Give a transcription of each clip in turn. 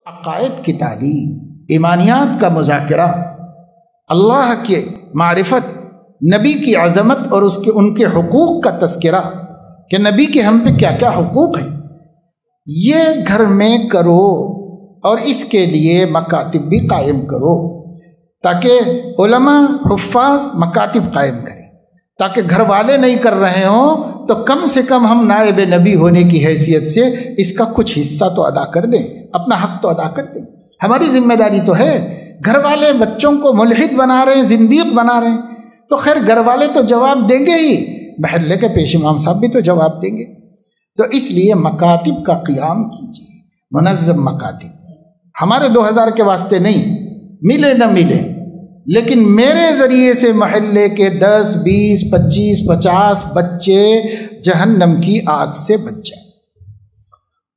عقائد کی تعلیم، ایمانیات کا مذاکرہ، اللہ کے معرفت، نبی کی عظمت اور ان کے حقوق کا تذکرہ کہ نبی کے ہم پہ کیا کیا حقوق ہیں، یہ گھر میں کرو اور اس کے لیے مکاتب بھی قائم کرو تاکہ علماء حفاظ مکاتب قائم کریں، تاکہ گھر والے نہیں کر رہے ہوں تو کم سے کم ہم نائب نبی ہونے کی حیثیت سے اس کا کچھ حصہ تو ادا کر دیں، اپنا حق تو ادا کر دیں۔ ہماری ذمہ داری تو ہے۔ گھر والے بچوں کو ملحد بنا رہے ہیں، زندیق بنا رہے ہیں، تو خیر گھر والے تو جواب دیں گے ہی، محلے کے پیش امام صاحب بھی تو جواب دیں گے۔ تو اس لیے مکاتب کا قیام کیجیے، منظم مکاتب۔ ہمارے 2000 کے واسطے نہیں، ملے نہ ملے، لیکن میرے ذریعے سے محلے کے 10 20 25 50 بچے جہنم کی آگ سے بچ جائیں۔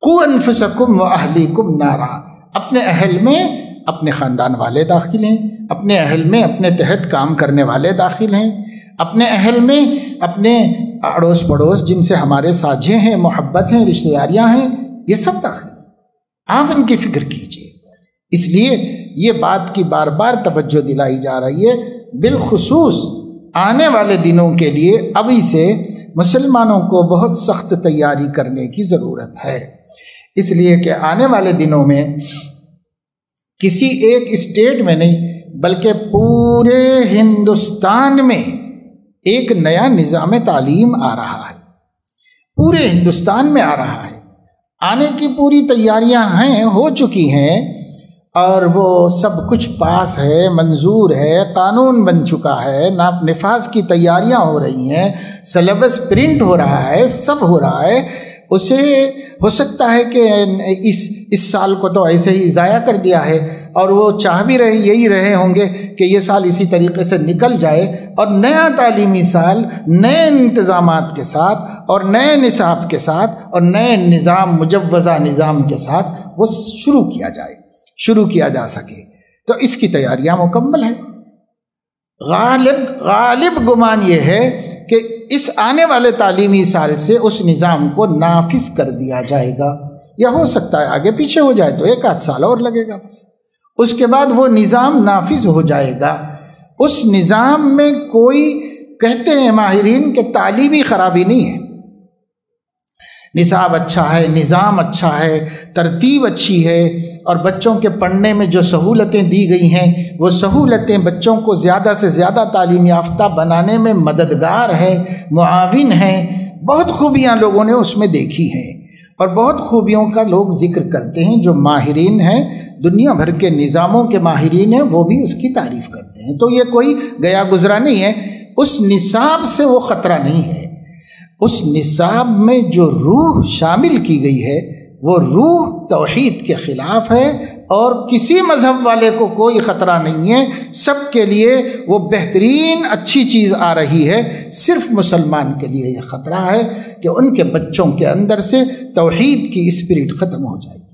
قوا انفسکم واہلیکم نارا، اپنے اہل میں اپنے خاندان والے داخل ہیں، اپنے اہل میں اپنے تحت کام کرنے والے داخل ہیں، اپنے اہل میں اپنے اڑوس پڑوس جن سے ہمارے ساجھے ہیں، محبت ہیں، رشتہ داریاں ہیں، یہ سب داخل ہیں۔ آپ ان کی فکر کیجیے۔ اس لیے یہ بات کی بار بار توجہ دلائی جا رہی ہے، بالخصوص آنے والے دنوں کے لیے ابھی سے مسلمانوں کو بہت سخت تیاری کرنے کی ضرورت ہے، اس لیے کہ آنے والے دنوں میں کسی ایک اسٹیٹ میں نہیں بلکہ پورے ہندوستان میں ایک نیا نظام تعلیم آ رہا ہے، پورے ہندوستان میں آ رہا ہے۔ آنے کی پوری تیاریاں ہیں، ہو چکی ہیں، اور وہ سب کچھ پاس ہے، منظور ہے، قانون بن چکا ہے، نفاذ کی تیاریاں ہو رہی ہیں، سلیبس پرنٹ ہو رہا ہے، سب ہو رہا ہے۔ اسے ہو سکتا ہے کہ اس سال کو تو ایسے ہی ضائع کر دیا ہے، اور وہ چاہ بھی یہی رہے ہوں گے کہ یہ سال اسی طریقے سے نکل جائے، اور نیا تعلیمی سال نئے انتظامات کے ساتھ اور نئے نصاب کے ساتھ اور نئے نظام، مجوزہ نظام کے ساتھ وہ شروع کیا جا سکے۔ تو اس کی تیاریاں مکمل ہیں۔ غالب گمان یہ ہے کہ اس آنے والے تعلیمی سال سے اس نظام کو نافذ کر دیا جائے گا، یا ہو سکتا ہے آگے پیچھے ہو جائے تو 1 سال اور لگے گا، بس اس کے بعد وہ نظام نافذ ہو جائے گا۔ اس نظام میں کوئی، کہتے ہیں ماہرین کہ تعلیمی خرابی نہیں ہے، نصاب اچھا ہے، نظام اچھا ہے، ترتیب اچھی ہے، اور بچوں کے پڑھنے میں جو سہولتیں دی گئی ہیں وہ سہولتیں بچوں کو زیادہ سے زیادہ تعلیم یافتہ بنانے میں مددگار ہے، معاون ہیں۔ بہت خوبیاں لوگوں نے اس میں دیکھی ہیں، اور بہت خوبیوں کا لوگ ذکر کرتے ہیں، جو ماہرین ہیں، دنیا بھر کے نظاموں کے ماہرین ہیں، وہ بھی اس کی تعریف کرتے ہیں۔ تو یہ کوئی گیا گزرا نہیں ہے، اس نصاب سے وہ خطرہ نہیں ہے۔ اس نصاب میں جو روح شامل کی گئی ہے وہ روح توحید کے خلاف ہے، اور کسی مذہب والے کو کوئی خطرہ نہیں ہے، سب کے لیے وہ بہترین اچھی چیز آ رہی ہے۔ صرف مسلمان کے لیے یہ خطرہ ہے کہ ان کے بچوں کے اندر سے توحید کی اسپرٹ ختم ہو جائے گی۔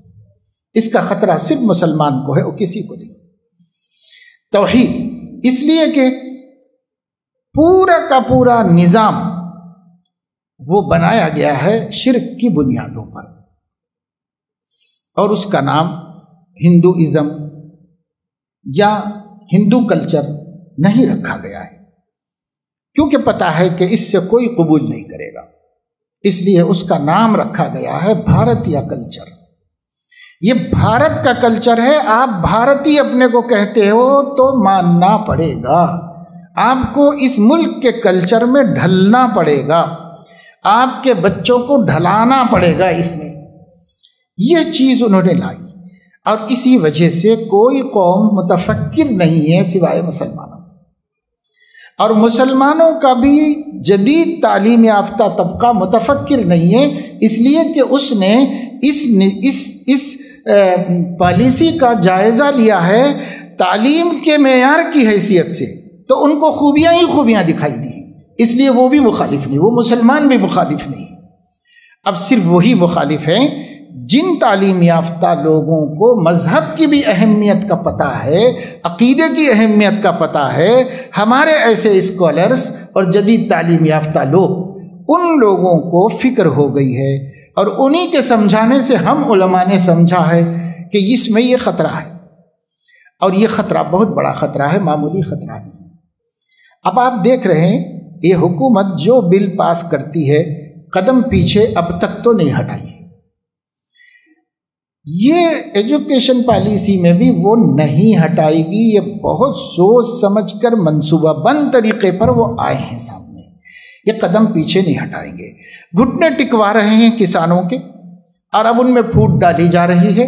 اس کا خطرہ صرف مسلمان کو ہے، اور کسی کو نہیں۔ توحید، اس لیے کہ پورا کا پورا نظام وہ بنایا گیا ہے شرک کی بنیادوں پر، اور اس کا نام ہندوازم یا ہندو کلچر نہیں رکھا گیا ہے، کیونکہ پتہ ہے کہ اس سے کوئی قبول نہیں کرے گا، اس لیے اس کا نام رکھا گیا ہے بھارتیہ کلچر۔ یہ بھارت کا کلچر ہے، آپ بھارتی اپنے کو کہتے ہو تو ماننا پڑے گا، آپ کو اس ملک کے کلچر میں ڈھلنا پڑے گا، آپ کے بچوں کو ڈھلانا پڑے گا اس میں۔ یہ چیز انہوں نے لائی، اور اسی وجہ سے کوئی قوم متفکر نہیں ہے سوائے مسلمانوں، اور مسلمانوں کا بھی جدید تعلیم یافتہ طبقہ متفکر نہیں ہے، اس لیے کہ اس نے اس پالیسی کا جائزہ لیا ہے تعلیم کے معیار کی حیثیت سے، تو ان کو خوبیاں ہی خوبیاں دکھائی دی، اس لیے وہ بھی مخالف نہیں، وہ مسلمان بھی مخالف نہیں۔ اب صرف وہی مخالف ہیں جن تعلیم یافتہ لوگوں کو مذہب کی بھی اہمیت کا پتہ ہے، عقیدے کی اہمیت کا پتہ ہے۔ ہمارے ایسے اسکالرز اور جدید تعلیم یافتہ لوگ، ان لوگوں کو فکر ہو گئی ہے، اور انہی کے سمجھانے سے ہم علماء نے سمجھا ہے کہ اس میں یہ خطرہ ہے، اور یہ خطرہ بہت بڑا خطرہ ہے، معمولی خطرہ نہیں۔ اب آپ دیکھ رہے ہیں یہ حکومت جو بل پاس کرتی ہے قدم پیچھے اب تک تو نہیں ہٹائی ہے۔ یہ ایجوکیشن پالیسی میں بھی وہ نہیں ہٹائے گی، یہ بہت سوچ سمجھ کر منصوبہ بند طریقے پر وہ آئے ہیں سامنے، یہ قدم پیچھے نہیں ہٹائیں گے۔ گھٹنے ٹکوا رہے ہیں کسانوں کے، اور اب ان میں پھوٹ ڈالی جا رہی ہے۔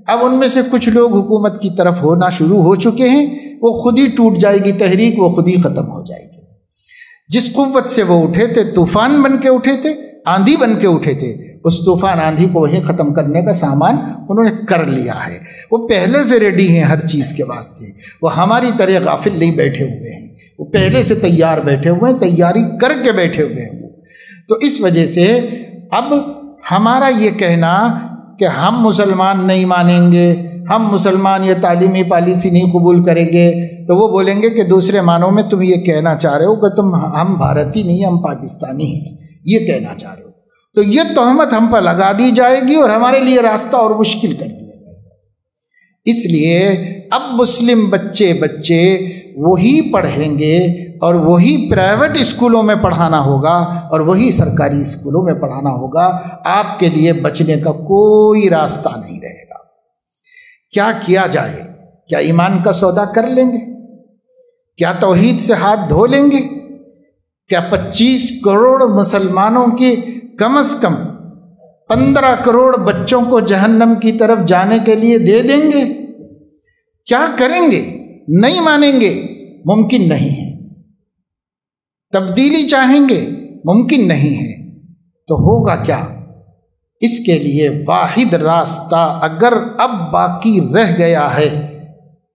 اب ان میں سے کچھ لوگ حکومت کی طرف ہونا شروع ہو چکے ہیں، وہ خود ہی ٹوٹ جائے گی تحریک، وہ خود ہی ختم ہو جائے گی۔ جس قوت سے وہ اٹھے تھے، طوفان بن کے اٹھے تھے، آندھی بن کے اٹھے تھے، اس طوفان آندھی کو وہیں ختم کرنے کا سامان انہوں نے کر لیا ہے۔ وہ پہلے سے ریڈی ہیں ہر چیز کے واسطے، وہ ہماری طرح غافل نہیں بیٹھے ہوئے ہیں، وہ پہلے سے تیار بیٹھے ہوئے ہیں، تیاری کر کے بیٹھے ہوئے ہیں۔ تو اس وجہ سے اب ہمارا یہ کہنا کہ ہم مسلمان نہیں مانیں گے، ہم مسلمان یہ تعلیمی پالیسی نہیں قبول کریں گے، تو وہ بولیں گے کہ دوسرے معنوں میں تم یہ کہنا چاہ رہے ہو کہ ہم بھارتی نہیں، ہم پاکستانی ہیں، یہ کہنا چاہ رہے ہو۔ تو یہ تہمت ہم پر لگا دی جائے گی اور ہمارے لیے راستہ اور مشکل کر دیا جائے گا۔ اس لیے اب مسلم بچے وہی پڑھیں گے، اور وہی پرائیویٹ اسکولوں میں پڑھانا ہوگا اور وہی سرکاری اسکولوں میں پڑھانا ہوگا۔ آپ کے لیے بچنے کا کوئی راستہ نہیں رہے گا۔ کیا کیا جائے؟ کیا ایمان کا سودا کر لیں گے؟ کیا توحید سے ہاتھ دھو لیں گے؟ کیا 25 کروڑ مسلمانوں کی کم از کم 15 کروڑ بچوں کو جہنم کی طرف جانے کے لیے دے دیں گے؟ کیا کریں گے؟ نہیں مانیں گے؟ ممکن نہیں ہے۔ تبدیلی چاہیں گے؟ ممکن نہیں ہے۔ تو ہوگا کیا؟ اس کے لیے واحد راستہ اگر اب باقی رہ گیا ہے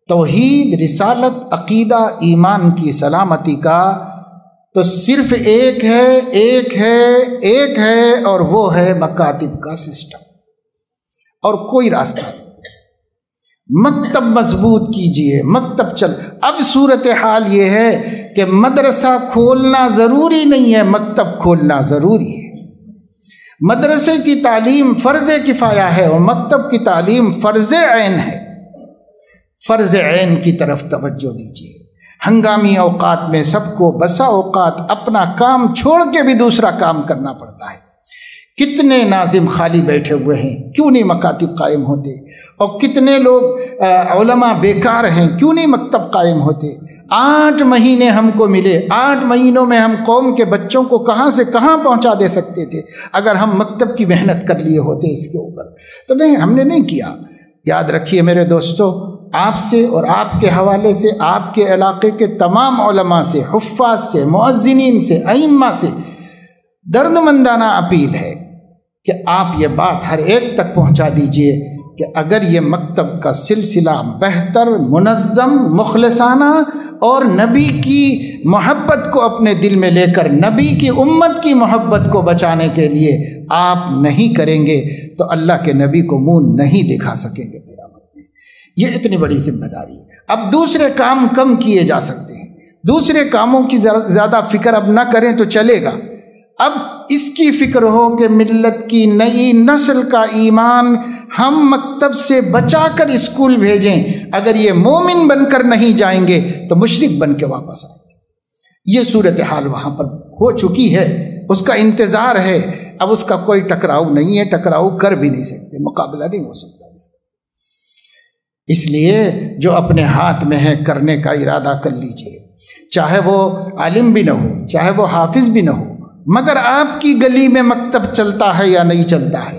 توحید، رسالت، عقیدہ، ایمان کی سلامتی کا، تو صرف ایک ہے اور وہ ہے مکاتب کا سسٹم، اور کوئی راستہ نہیں۔ مکتب مضبوط کیجئے، مکتب چل۔ اب صورتحال یہ ہے کہ مدرسہ کھولنا ضروری نہیں ہے، مکتب کھولنا ضروری ہے۔ مدرسے کی تعلیم فرض کفایہ ہے اور مکتب کی تعلیم فرض عین ہے۔ فرض عین کی طرف توجہ دیجیے۔ ہنگامی اوقات میں سب کو بسا اوقات اپنا کام چھوڑ کے بھی دوسرا کام کرنا پڑتا ہے۔ کتنے ناظم خالی بیٹھے ہوئے ہیں، کیوں نہیں مکاتب قائم ہوتے؟ اور کتنے لوگ علماء بیکار ہیں، کیوں نہیں مکتب قائم ہوتے؟ 8 مہینے ہم کو ملے، 8 مہینوں میں ہم قوم کے بچوں کو کہاں سے کہاں پہنچا دے سکتے تھے اگر ہم مکتب کی محنت کر لیے ہوتے اس کے اوپر۔ تو نہیں، ہم نے نہیں کیا۔ یاد رکھیے میرے دوستو، آپ سے اور آپ کے حوالے سے، آپ کے علاقے کے تمام علماء سے، حفاظ سے، مؤذنین سے، ائمہ سے درد مندانہ اپیل ہے کہ آپ یہ بات ہر ایک تک پہنچا دیجئے کہ اگر یہ مکتب کا سلسلہ بہتر، منظم، مخلصانہ اور نبی کی محبت کو اپنے دل میں لے کر نبی کی امت کی محبت کو بچانے کے لیے آپ نہیں کریں گے تو اللہ کے نبی کو منہ نہیں دکھا سکیں گے قیامت میں۔ یہ اتنی بڑی ذمہ داری ہے۔ اب دوسرے کام کم کیے جا سکتے ہیں، دوسرے کاموں کی زیادہ فکر اب نہ کریں تو چلے گا۔ اب اس کی فکر ہو کہ ملت کی نئی نسل کا ایمان ہم مکتب سے بچا کر اسکول بھیجیں۔ اگر یہ مومن بن کر نہیں جائیں گے تو مشرک بن کے واپس آئیں گے۔ یہ صورتحال وہاں پر ہو چکی ہے، اس کا انتظار ہے۔ اب اس کا کوئی ٹکراؤ نہیں ہے، ٹکراؤ کر بھی نہیں سکتے، مقابلہ نہیں ہو سکتا اس کا۔ اس لیے جو اپنے ہاتھ میں ہے کرنے کا ارادہ کر لیجئے، چاہے وہ عالم بھی نہ ہو، چاہے وہ حافظ بھی نہ ہو، مگر آپ کی گلی میں مکتب چلتا ہے یا نہیں چلتا ہے؟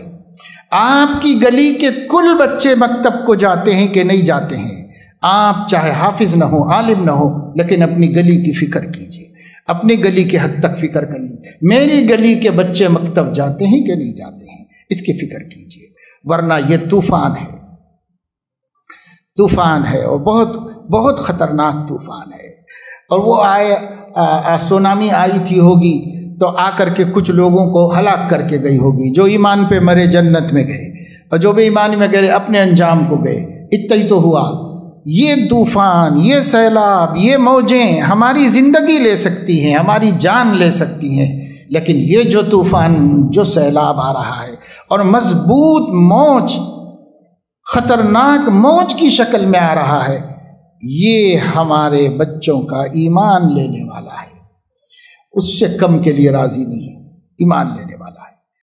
آپ کی گلی کے کل بچے مکتب کو جاتے ہیں کہ نہیں جاتے ہیں؟ آپ چاہے حافظ نہ ہو، عالم نہ ہو، لیکن اپنی گلی کی فکر کیجیے، اپنی گلی کے حد تک فکر کر لیجیے۔ میری گلی کے بچے مکتب جاتے ہیں کہ نہیں جاتے ہیں، اس کی فکر کیجیے، ورنہ یہ طوفان ہے، طوفان ہے، اور بہت بہت خطرناک طوفان ہے۔ اور وہ سونامی آئی تھی ہوگی تو آ کر کے کچھ لوگوں کو ہلاک کر کے گئی ہوگی، جو ایمان پہ مرے جنت میں گئے، اور جو بے ایمان میں گئے اپنے انجام کو گئے۔ اتنا ہی تو ہوا۔ یہ طوفان، یہ سیلاب، یہ موجیں ہماری زندگی لے سکتی ہیں، ہماری جان لے سکتی ہیں، لیکن یہ جو طوفان، جو سیلاب آ رہا ہے اور مضبوط موج خطرناک موج کی شکل میں آ رہا ہے، یہ ہمارے بچوں کا ایمان لینے والا ہے، اس سے کم کے لیے راضی نہیں ہے، ایمان لینے والا ہے۔